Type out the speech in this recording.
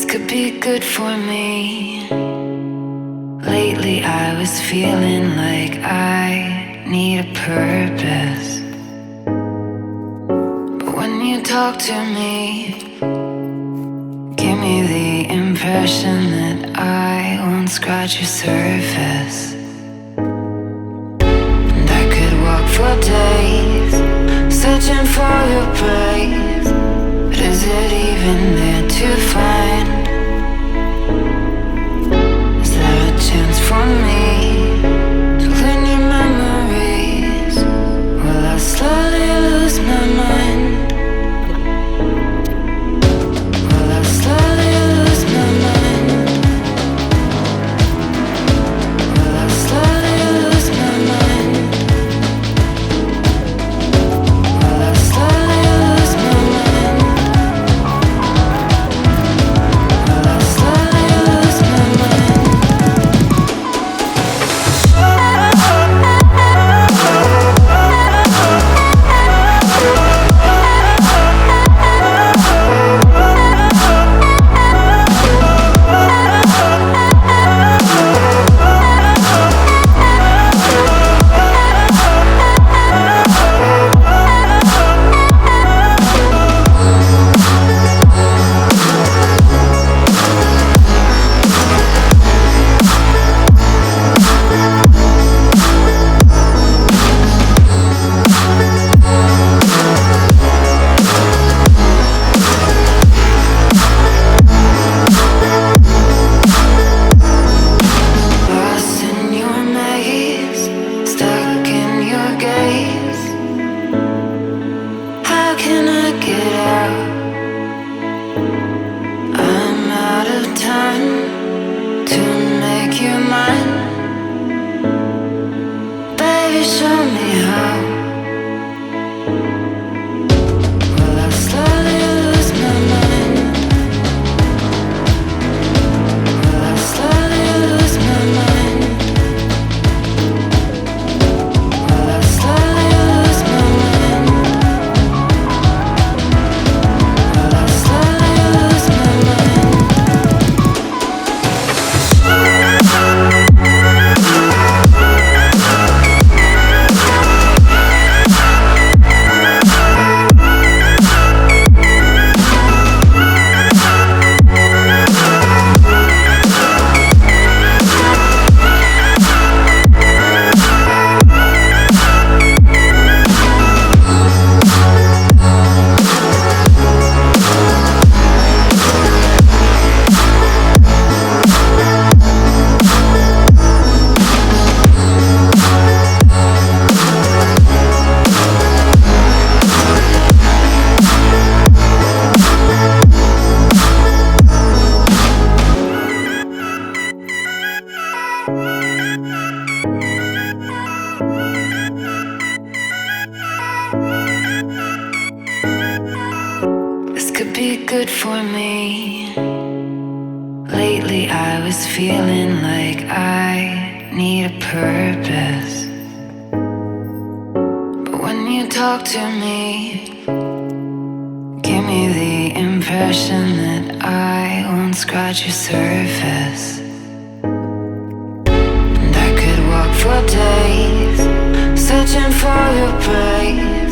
could be good for me. Lately I was feeling like I need a purpose. But when you talk to me, give me the impression that I won't scratch your surface. And I could walk for days, searching for your praise. But is it even there to find? Is there a chance for me to learn your memories? Will I slowly lose my mind? Will I slowly lose my mind? Will I slowly lose my mind? Will I slowly lose my mind? Will I slowly lose my mind? Lost in your maze, stuck in your gaze. How can I get out? I'm out of time to make you mine. Baby, show me how. Will I slowly lose my mind? Will I slowly lose my mind? Will I slowly lose my mind? Will I slowly lose my mind? This could be good for me. Lately I was feeling like I need a purpose. But when you talk to me, give me the impression that I won't scratch your surface. And I could walk for days, searching for your praise.